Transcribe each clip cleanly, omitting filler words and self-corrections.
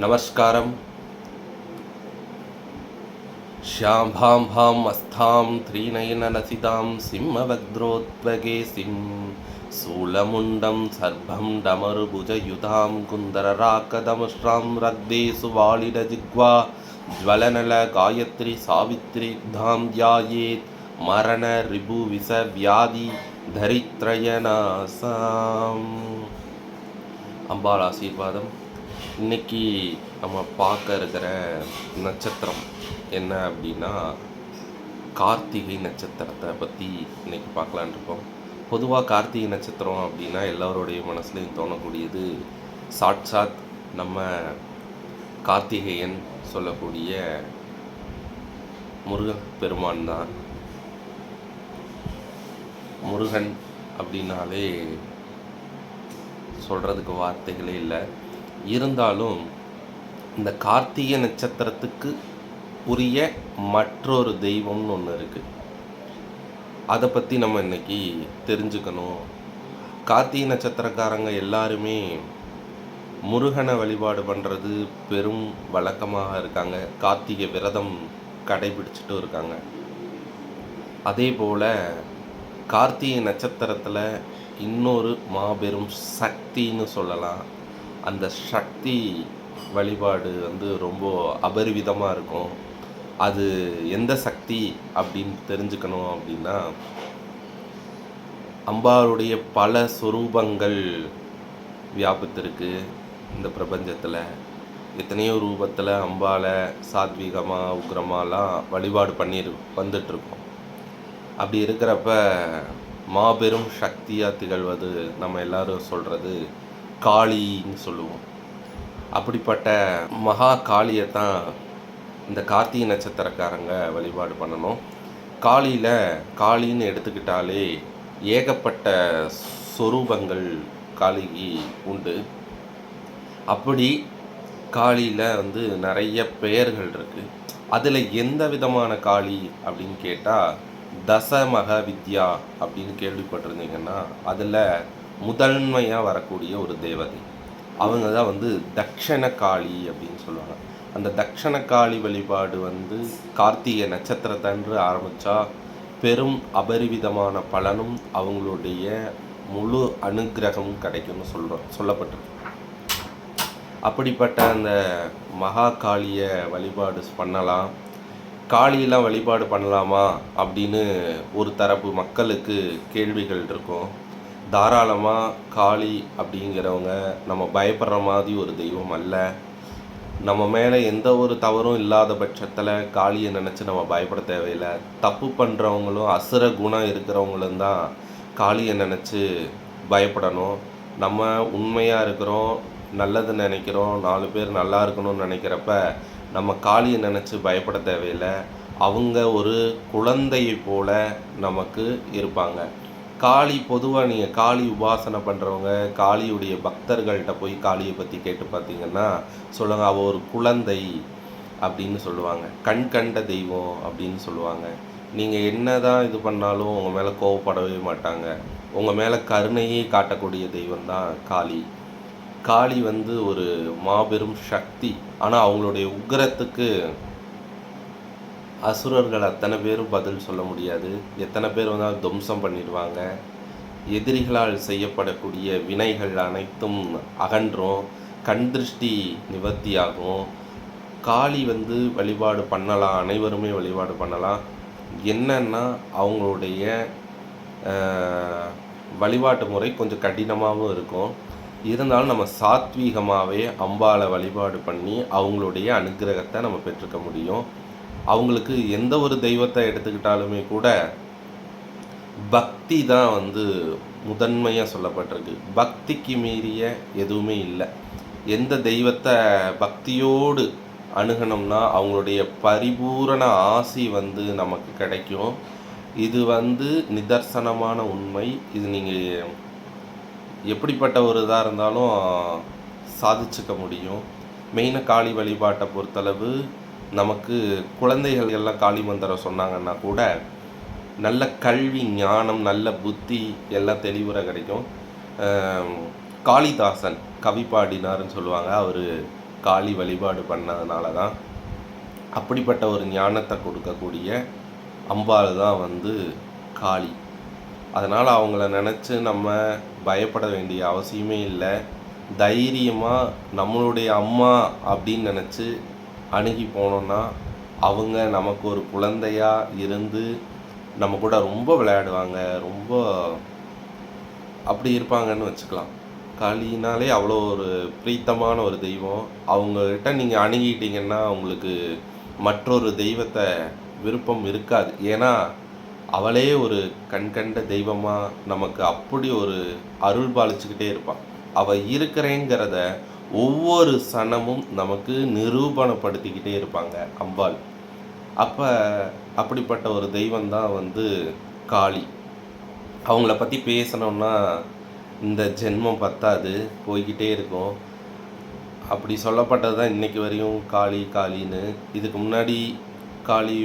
நமஸ்காரம். ஷாம்பாம் அஸ்தாம் த்ரீநயனலசிதாம் சிம்மவக்த்ரோத்வகேசிம் சூலமுண்டம் சர்பம் டமருபுஜயுதாம் குந்தரராக்கதமுஷ்ராம் ரக்தேசு வாலிடஜிக்வா ஜ்வலனல காயத்ரி சாவித்ரி தாம் தியாயேத் மரண ரிபு விச வியாதி தரித்ரயநாசாம். அம்பாள் ஆசீர்வாதம். இன்னைக்கு நம்ம பார்க்க இருக்கிற நட்சத்திரம் என்ன அப்படின்னா, கார்த்திகை நட்சத்திரத்தை பற்றி இன்னைக்கு பார்க்கலான் இருக்கோம். பொதுவாக கார்த்திகை நட்சத்திரம் அப்படின்னா எல்லோருடைய மனசுலையும் தோணக்கூடியது சாட்சாத் நம்ம கார்த்திகேயன் சொல்லக்கூடிய முருகன் பெருமான் தான். முருகன் அப்படின்னாலே சொல்கிறதுக்கு வார்த்தைகளே இல்லை. இருந்தாலும் இந்த கார்த்திகை நட்சத்திரத்துக்கு உரிய மற்றொரு தெய்வம்னு ஒன்று இருக்குது. அதை பற்றி நம்ம இன்னைக்கு தெரிஞ்சுக்கணும். கார்த்திகை நட்சத்திரக்காரங்க எல்லாருமே முருகனை வழிபாடு பண்ணுறது பெரும் வழக்கமாக இருக்காங்க. கார்த்திகை விரதம் கடைபிடிச்சிட்டு இருக்காங்க. அதே போல் கார்த்திகை நட்சத்திரத்தில் இன்னொரு மாபெரும் சக்தின்னு சொல்லலாம். அந்த சக்தி வழிபாடு ரொம்ப அபரிவிதமாக இருக்கும். அது எந்த சக்தி அப்படின்னு தெரிஞ்சுக்கணும் அப்படின்னா, அம்பாளுடைய பல சொரூபங்கள் வியாபித்திருக்கு இந்த பிரபஞ்சத்தில். எத்தனையோ ரூபத்தில் அம்பாளை சாத்வீகமாக உக்ரமாலாம் வழிபாடு பண்ணி வந்துட்டுருக்கோம். அப்படி இருக்கிறப்ப மாபெரும் சக்தியாக திகழ்வது நம்ம எல்லாரும் சொல்கிறது காளின்னு சொல்லுவோம். அப்படிப்பட்ட மகா காளியை தான் இந்த கார்த்திகை நட்சத்திரக்காரங்க வழிபாடு பண்ணணும். காளின்னு எடுத்துக்கிட்டாலே ஏகப்பட்ட சொரூபங்கள் காளிக்கு உண்டு. அப்படி காளியில் நிறைய பெயர்கள் இருக்குது. அதில் எந்த விதமான காளி அப்படின்னு கேட்டால், தசமக வித்யா அப்படின்னு கேள்விப்பட்டிருந்தீங்கன்னா அதில் முதன்மையாக வரக்கூடிய ஒரு தேவதை அவங்க தான் தக்ஷண காளி அப்படின்னு சொல்லுவாங்க. அந்த தக்ஷண காளி வழிபாடு கார்த்திகை நட்சத்திரத்தன்று ஆரம்பித்தா பெரும் அபரிவிதமான பலனும் அவங்களுடைய முழு அனுக்கிரகமும் கிடைக்கும்னு சொல்லப்பட்டிருக்கு. அப்படிப்பட்ட அந்த மகா காளியை வழிபாடு பண்ணலாம். காளியெல்லாம் வழிபாடு பண்ணலாமா அப்படின்னு ஒரு தரப்பு மக்களுக்கு கேள்விகள் இருக்கும். தாராளமாக காளி அப்படிங்கிறவங்க நம்ம பயப்படுற மாதிரி ஒரு தெய்வம் அல்ல. நம்ம மேலே எந்த ஒரு தவறும் இல்லாத பட்சத்தில் காளியை நினச்சி நம்ம பயப்பட தேவையில்லை. தப்பு பண்ணுறவங்களும் அசுர குணம் இருக்கிறவங்களும் தான் காளியை நினச்சி பயப்படணும். நம்ம உண்மையாக இருக்கிறோம், நல்லது நினைக்கிறோம், 4 பேர் நல்லா இருக்கணும்னு நினைக்கிறப்ப நம்ம காளியை நினச்சி பயப்பட தேவையில்லை. அவங்க ஒரு குழந்தையை போல நமக்கு இருப்பாங்க. காளி பொதுவாக நீங்கள் காளி உபாசனை பண்ணுறவங்க, காளியுடைய பக்தர்கள்ட்ட போய் காளியை பற்றி கேட்டு பார்த்தீங்கன்னா சொல்லுவாங்க, அவள் ஒரு குழந்தை அப்படின்னு சொல்லுவாங்க. கண் கண்ட தெய்வம் அப்படின்னு சொல்லுவாங்க. நீங்கள் என்ன தான் இது பண்ணாலும் உங்கள் மேலே கோவப்படவே மாட்டாங்க. உங்கள் மேலே கருணையே காட்டக்கூடிய தெய்வம் தான் காளி. காளி ஒரு மாபெரும் சக்தி. ஆனால் அவங்களுடைய உக்கிரத்துக்கு அசுரர்கள் அத்தனை பேரும் பதில் சொல்ல முடியாது. எத்தனை பேர் துவம்சம் பண்ணிடுவாங்க. எதிரிகளால் செய்யப்படக்கூடிய வினைகள் அனைத்தும் அகன்றும், கண் திருஷ்டி நிவர்த்தியாகும். காளி வழிபாடு பண்ணலாம், அனைவருமே வழிபாடு பண்ணலாம். என்னன்னா அவங்களுடைய வழிபாட்டு முறை கொஞ்சம் கடினமாகவும் இருக்கும். இருந்தாலும் நம்ம சாத்வீகமாகவே அம்பாளை வழிபாடு பண்ணி அவங்களுடைய அனுக்கிரகத்தை நம்ம பெற்றுக்க முடியும். அவங்களுக்கு எந்த ஒரு தெய்வத்தை எடுத்துக்கிட்டாலுமே கூட பக்தி தான் முதன்மையாக சொல்லப்பட்டிருக்கு. பக்திக்கு மீறிய எதுவுமே இல்லை. எந்த தெய்வத்தை பக்தியோடு அணுகணும்னா அவங்களுடைய பரிபூரண ஆசி நமக்கு கிடைக்கும். இது நிதர்சனமான உண்மை. இது நீங்கள் எப்படிப்பட்ட ஒரு இதாக இருந்தாலும் சாதிச்சுக்க முடியும். மெயினாக காளி வழிபாட்டை பொறுத்தளவு நமக்கு குழந்தைகள் எல்லாம் காளி மந்திரம் சொன்னாங்கன்னா கூட நல்ல கல்வி, ஞானம், நல்ல புத்தி எல்லாம் தெளிவுற கிடைக்கும். காளிதாசன் கவி பாடினார்னு சொல்லுவாங்க. அவர் காளி வழிபாடு பண்ணதுனால தான். அப்படிப்பட்ட ஒரு ஞானத்தை கொடுக்கக்கூடிய அம்பாள் தான் வந்து காளி. அதனால் அவங்கள நினச்சி நம்ம பயப்பட வேண்டிய அவசியமே இல்லை. தைரியமாக நம்மளுடைய அம்மா அப்படின்னு நினச்சி அணுகி போனோன்னா அவங்க நமக்கு ஒரு குழந்தையாக இருந்து நம்ம கூட ரொம்ப விளையாடுவாங்க, ரொம்ப அப்படி இருப்பாங்கன்னு வச்சுக்கலாம். காளினாலே அவ்வளோ ஒரு பிரீத்தமான ஒரு தெய்வம். அவங்கக்கிட்ட நீங்கள் அணுகிட்டீங்கன்னா அவங்களுக்கு மற்றொரு தெய்வத்தை விருப்பம் இருக்காது. ஏன்னா அவளே ஒரு கண்கண்ட தெய்வமாக நமக்கு அப்படி ஒரு அருள் பாலிச்சுக்கிட்டே இருப்பாள். அவள் இருக்கிறேங்கிறத ஒவ்வொரு சனமும் நமக்கு நிரூபணப்படுத்திக்கிட்டே இருப்பாங்க அம்பாள். அப்படிப்பட்ட ஒரு தெய்வம் தான் வந்து காளி. அவங்கள பற்றி பேசணுன்னா இந்த ஜென்மம் பத்தாது, போய்கிட்டே இருக்கும். அப்படி சொல்லப்பட்டது தான் இன்றைக்கி வரையும் காளி காளின்னு. இதுக்கு முன்னாடி காளி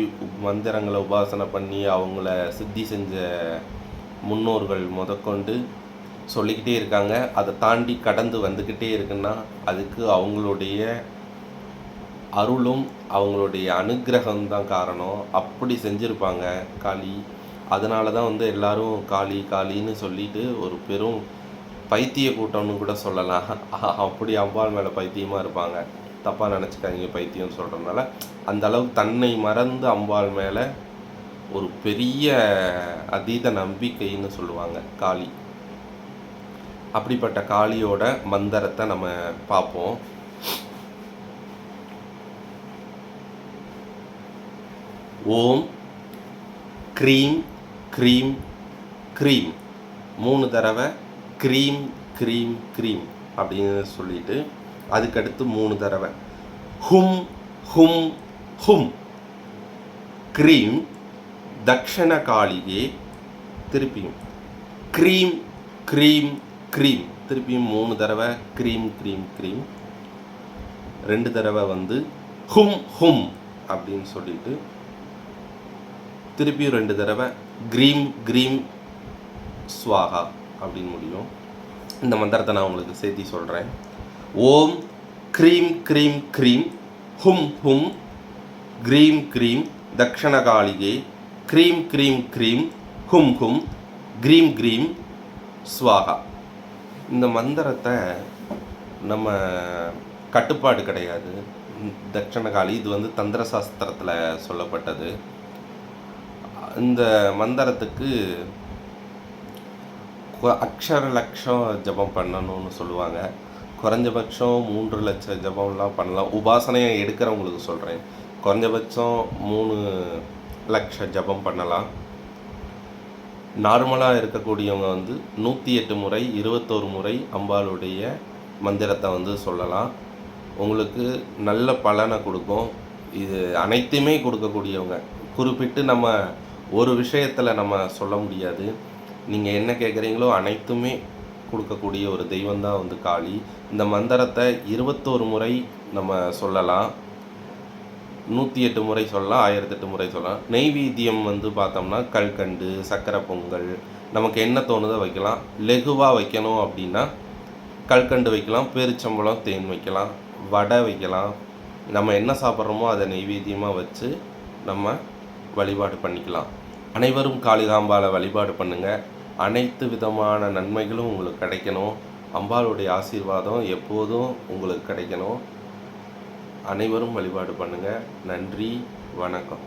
மந்திரங்களை உபாசனை பண்ணி அவங்கள சித்தி செஞ்ச முன்னோர்கள் முதற்கொண்டு சொல்லிக்கிட்டே இருக்காங்க. அதை தாண்டி கடந்து வந்துக்கிட்டே இருக்குன்னா அதுக்கு அவங்களுடைய அருளும் அவங்களுடைய அனுக்கிரகம்தான் காரணம். அப்படி செஞ்சுருப்பாங்க காளி. அதனால தான் வந்து எல்லோரும் காளி காளின்னு சொல்லிட்டு ஒரு பெரும் பைத்திய கூட்டம்னு கூட சொல்லலாம். அப்படி அம்பாள் மேலே பைத்தியமாக இருப்பாங்க. தப்பாக நினச்சிக்காதீங்க பைத்தியம்னு சொல்கிறதுனால. அந்த அளவுக்கு தன்னை மறந்து அம்பாள் மேலே ஒரு பெரிய அதீத நம்பிக்கைன்னு சொல்லுவாங்க காளி. அப்படிப்பட்ட காளியோட மந்திரத்தை நம்ம பார்ப்போம். ஓம் க்ரீம் க்ரீம் க்ரீம் 3 தடவை க்ரீம் க்ரீம் க்ரீம் அப்படின்னு சொல்லிட்டு அதுக்கடுத்து 3 தடவை ஹும் ஹும் ஹும் க்ரீம் தக்ஷண காளியே. திருப்பியும் க்ரீம் க்ரீம் க்ரீம். திருப்பியும் 3 தடவை க்ரீம் க்ரீம் க்ரீம். 2 தடவை வந்து ஹும் ஹும் அப்படின்னு சொல்லிட்டு திருப்பியும் 2 தடவை க்ரீம் க்ரீம் ஸ்வாகா அப்படின்னு முடியும். இந்த மந்திரத்தை நான் உங்களுக்கு சேர்த்தி சொல்கிறேன். ஓம் க்ரீம் க்ரீம் க்ரீம் ஹும் ஹும் க்ரீம் க்ரீம் தக்ஷணகாளிகே க்ரீம் க்ரீம் க்ரீம் ஹும் ஹும் க்ரீம் க்ரீம் ஸ்வாகா. இந்த மந்திரத்தை நம்ம கட்டுப்பாடு கிடையாது. தக்ஷணகாளி இது வந்து தந்திர சாஸ்திரத்தில் சொல்லப்பட்டது. இந்த மந்திரத்துக்கு அக்ஷர லட்சம் ஜபம் பண்ணணும்னு சொல்லுவாங்க. குறைஞ்சபட்சம் 3 லட்சம் ஜபம்லாம் பண்ணலாம். உபாசனையை எடுக்கிறவங்களுக்கு சொல்கிறேன். குறைஞ்சபட்சம் 3 லட்சம் ஜபம் பண்ணலாம். நார்மலாக இருக்கக்கூடியவங்க வந்து 108 முறை 21 முறை அம்பாளுடைய மந்திரத்தை வந்து சொல்லலாம். உங்களுக்கு நல்ல பலனை கொடுக்கும். இது அனைத்துமே கொடுக்கக்கூடியவங்க. குறிப்பிட்டு நம்ம ஒரு விஷயத்தில் நம்ம சொல்ல முடியாது. நீங்கள் என்ன கேட்குறீங்களோ அனைத்துமே கொடுக்கக்கூடிய ஒரு தெய்வம் தான் வந்து காளி. இந்த மந்திரத்தை 21 முறை நம்ம சொல்லலாம். 108 முறை சொல்லலாம், 1008 முறை சொல்லலாம். நெய்வேத்தியம் வந்து பார்த்தோம்னா கல்கண்டு, சர்க்கரை பொங்கல், நமக்கு என்ன தோணுதோ வைக்கலாம். லெகுவாக வைக்கணும் அப்படின்னா கல்கண்டு வைக்கலாம், பேரிச்சம்பழம் தேன் வைக்கலாம், வடை வைக்கலாம். நம்ம என்ன சாப்பிட்றோமோ அதை நெய்வேத்தியமாக வச்சு நம்ம வழிபாடு பண்ணிக்கலாம். அனைவரும் காளிகாம்பாளை வழிபாடு பண்ணுங்கள். அனைத்து விதமான நன்மைகளும் உங்களுக்கு கிடைக்கணும். அம்பாளுடைய ஆசீர்வாதம் எப்போதும் உங்களுக்கு கிடைக்கணும். அனைவரும் வழிபாடு பண்ணுங்கள். நன்றி, வணக்கம்.